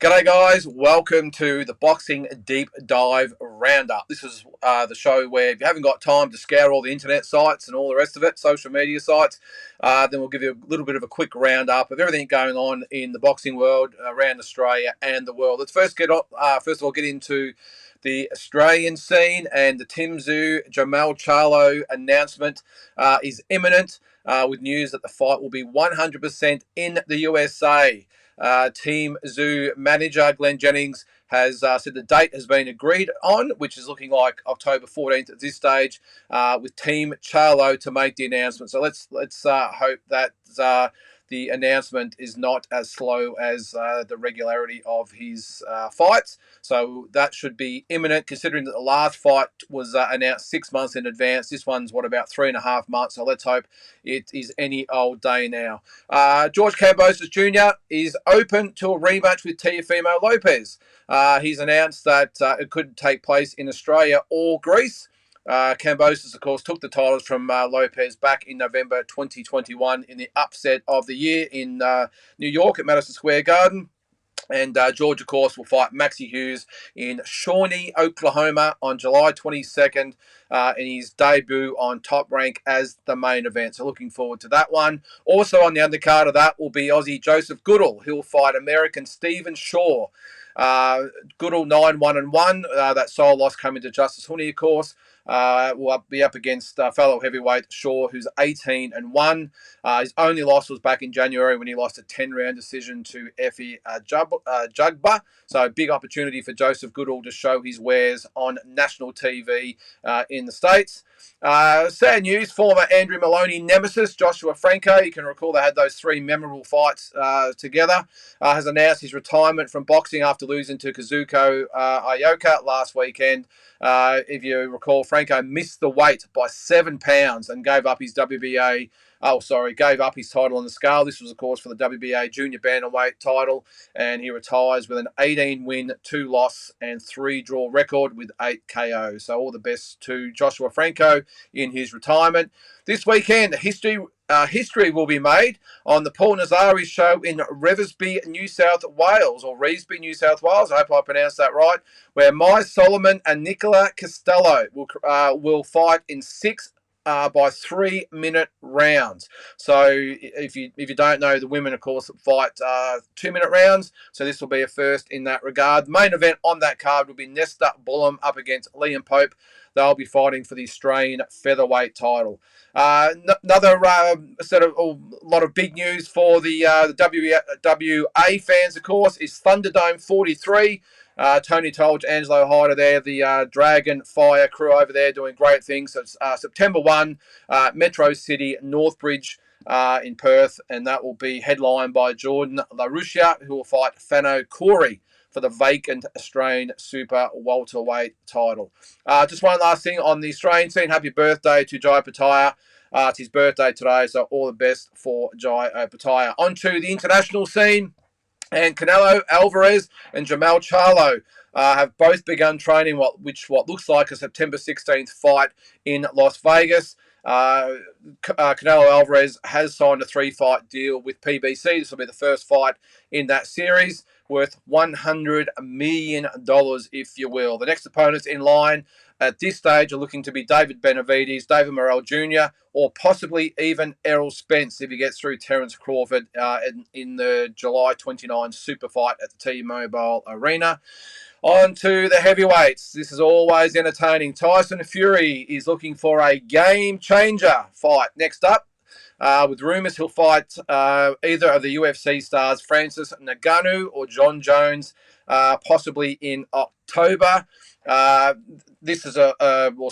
G'day guys, welcome to the Boxing Deep Dive Roundup. This is the show where if you haven't got time to scour all the internet sites and all the rest of it, social media sites, then we'll give you a little bit of a quick roundup of everything going on in the boxing world around Australia and the world. Let's first first of all get into the Australian scene, and the Tim Tszyu Jermell Charlo announcement is imminent with news that the fight will be 100% in the USA. Team Tszyu manager Glenn Jennings has said the date has been agreed on, which is looking like October 14th at this stage, with Team Charlo to make the announcement. So let's hope that the announcement is not as slow as the regularity of his fights. So that should be imminent, considering that the last fight was announced 6 months in advance. This one's, about 3.5 months. So let's hope it is any old day now. George Kambosos Jr. is open to a rematch with Teofimo Lopez. He's announced that it could take place in Australia or Greece. Kambosos, of course, took the titles from Lopez back in November 2021 in the upset of the year in New York at Madison Square Garden. And George, of course, will fight Maxie Hughes in Shawnee, Oklahoma on July 22nd in his debut on Top Rank as the main event. So looking forward to that one. Also on the undercard of that will be Aussie Joseph Goodall. He'll fight American Stephen Shaw. Goodall 9-1-1. That sole loss coming to Justice Honey, of course. Will be up against fellow heavyweight Shaw, who's 18-1. His only loss was back in January when he lost a 10-round decision to Effie Jugba. So big opportunity for Joseph Goodall to show his wares on national TV in the States. Sad news, former Andrew Maloney nemesis Joshua Franco, you can recall they had those 3 memorable fights together, has announced his retirement from boxing after losing to Kazuko Ioka last weekend. If you recall, Franco missed the weight by 7 pounds and gave up his gave up his title on the scale. This was, of course, for the WBA junior bantamweight title, and he retires with an 18-win, 2-loss, and 3-draw record with 8 KOs. So all the best to Joshua Franco in his retirement. This weekend, history will be made on the Paul Nazari show in Revesby, New South Wales, or Revesby, New South Wales. I hope I pronounced that right. Where Mai Solomon and Nicola Costello will fight in 6 by 3-minute rounds. So if you don't know, the women, of course, fight 2-minute rounds. So this will be a first in that regard. The main event on that card will be Nesta Bullen up against Liam Pope. They'll be fighting for the Australian featherweight title. Another a lot of big news for the WA fans, of course, is Thunderdome 43. Tony Tolge, Angelo Hyder there, the Dragon Fire crew over there doing great things. So it's September 1, Metro City, Northbridge in Perth, and that will be headlined by Jordan LaRucia, who will fight Fano Corey for the vacant Australian Super Welterweight title. Just one last thing on the Australian scene. Happy birthday to Jai Pataya. It's his birthday today, so all the best for Jai Pataya. On to the international scene. And Canelo Alvarez and Jermell Charlo have both begun training what looks like a September 16th fight in Las Vegas. Canelo Alvarez has signed a 3-fight deal with PBC. This will be the first fight in that series, worth $100 million, if you will. The next opponents in line at this stage are looking to be David Benavidez, David Morrell Jr., or possibly even Errol Spence if he gets through Terence Crawford in the July 29 super fight at the T-Mobile Arena. On to the heavyweights. This is always entertaining. Tyson Fury is looking for a game-changer fight. Next up, with rumours he'll fight either of the UFC stars Francis Ngannou or John Jones, possibly in October. This is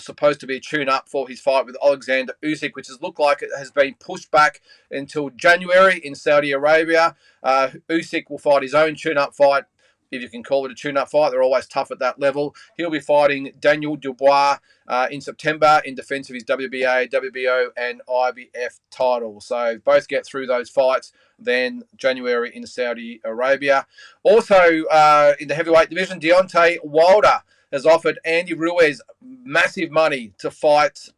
supposed to be a tune-up for his fight with Alexander Usyk, which has looked like it has been pushed back until January in Saudi Arabia. Usyk will fight his own tune-up fight, if you can call it a tune-up fight. They're always tough at that level. He'll be fighting Daniel Dubois in September in defence of his WBA, WBO, and IBF titles. So both get through those fights, then January in Saudi Arabia. Also in the heavyweight division, Deontay Wilder has offered Andy Ruiz massive money to fight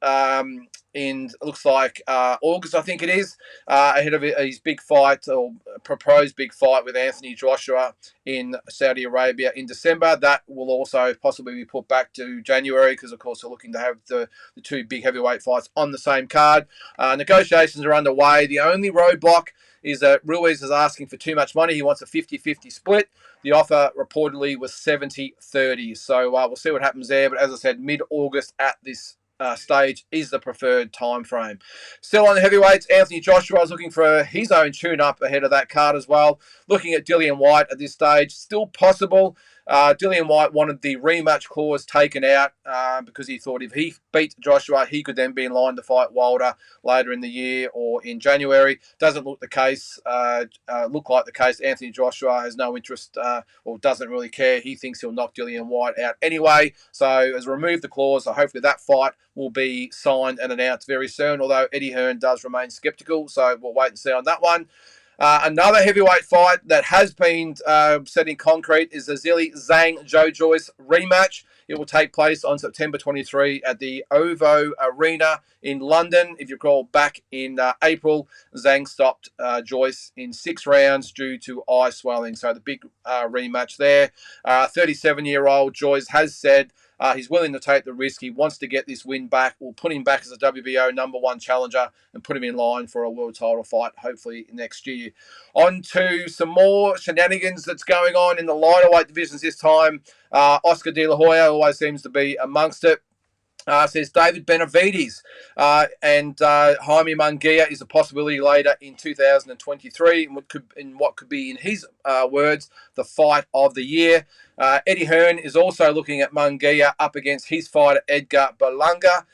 in, looks like, August, I think it is, ahead of his big fight, or proposed big fight with Anthony Joshua in Saudi Arabia in December. That will also possibly be put back to January because, of course, they're looking to have the two big heavyweight fights on the same card. Negotiations are underway. The only roadblock is that Ruiz is asking for too much money. He wants a 50-50 split. The offer reportedly was 70-30. So we'll see what happens there. But as I said, mid-August at this stage is the preferred time frame. Still on the heavyweights, Anthony Joshua is looking for his own tune-up ahead of that card as well. Looking at Dillian Whyte at this stage, still possible. Dillian Whyte wanted the rematch clause taken out because he thought if he beat Joshua, he could then be in line to fight Wilder later in the year or in January. Doesn't look the case. Look like the case. Anthony Joshua has no interest or doesn't really care. He thinks he'll knock Dillian Whyte out anyway. So has removed the clause. So hopefully that fight will be signed and announced very soon. Although Eddie Hearn does remain sceptical, so we'll wait and see on that one. Another heavyweight fight that has been set in concrete is the Zhilei Zhang Joe Joyce rematch. It will take place on September 23 at the OVO Arena in London. If you recall, back in April, Zhang stopped Joyce in 6 rounds due to eye swelling. So the big rematch there. 37-year-old Joyce has said he's willing to take the risk. He wants to get this win back. We'll put him back as a WBO #1 challenger and put him in line for a world title fight, hopefully next year. On to some more shenanigans that's going on in the lighter weight divisions this time. Oscar De La Hoya always seems to be amongst it. Says David Benavides and Jaime Munguia is a possibility later in 2023 in what could be, in his words, the fight of the year. Eddie Hearn is also looking at Munguia up against his fighter Edgar Berlanga,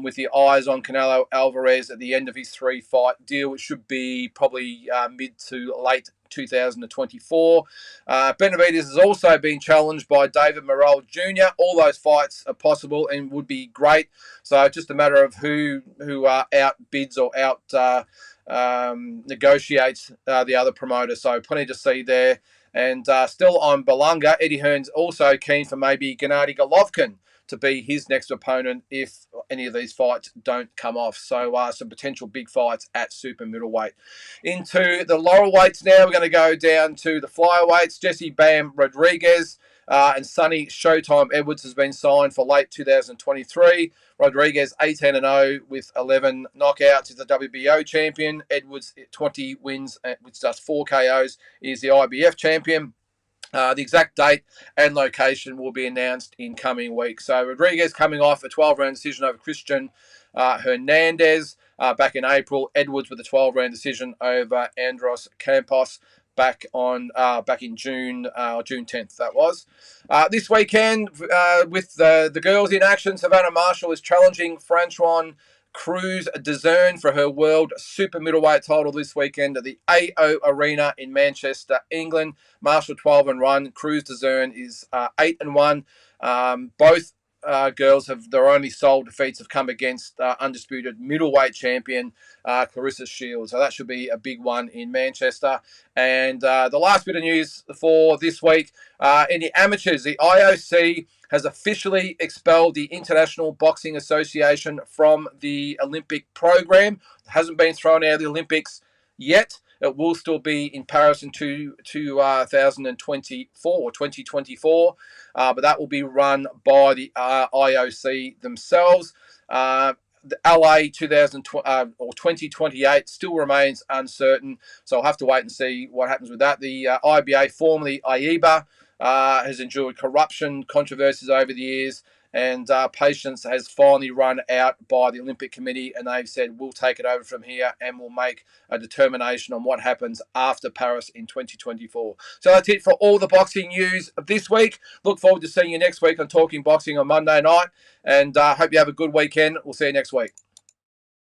with the eyes on Canelo Alvarez at the end of his 3-fight deal. It should be probably mid to late 2024. Benavides has also been challenged by David Morrell Jr. All those fights are possible and would be great. So it's just a matter of who outbids or out negotiates the other promoter. So plenty to see there. And still on Berlanga, Eddie Hearn's also keen for maybe Gennady Golovkin to be his next opponent if any of these fights don't come off. So some potential big fights at super middleweight. Into the lower weights now, we're going to go down to the flyweights. Jesse Bam Rodriguez and Sonny Showtime Edwards has been signed for late 2023. Rodriguez 18-0 with 11 knockouts, is the WBO champion. Edwards 20 wins with just 4 KOs, is the IBF champion. The exact date and location will be announced in coming weeks. So Rodriguez coming off a 12-round decision over Christian Hernandez back in April. Edwards with a 12-round decision over Andros Campos back in June 10th. That was this weekend with the girls in action. Savannah Marshall is challenging Francois Cruz Dezern for her world super middleweight title this weekend at the AO Arena in Manchester, England. Marshall 12-1. Cruz Dezern is 8-1. Both girls have their only sole defeats have come against undisputed middleweight champion Clarissa Shields. So that should be a big one in Manchester. And the last bit of news for this week in the amateurs, the IOC has officially expelled the International Boxing Association from the Olympic program. It hasn't been thrown out of the Olympics yet. It will still be in Paris in 2024, but that will be run by the IOC themselves. The LA 2028 still remains uncertain, so I'll have to wait and see what happens with that. The IBA, formerly AIBA, has endured corruption controversies over the years, and patience has finally run out by the Olympic Committee, and they've said we'll take it over from here and we'll make a determination on what happens after Paris in 2024. So that's it for all the boxing news of this week. Look forward to seeing you next week on Talking Boxing on Monday night, and hope you have a good weekend. We'll see you next week.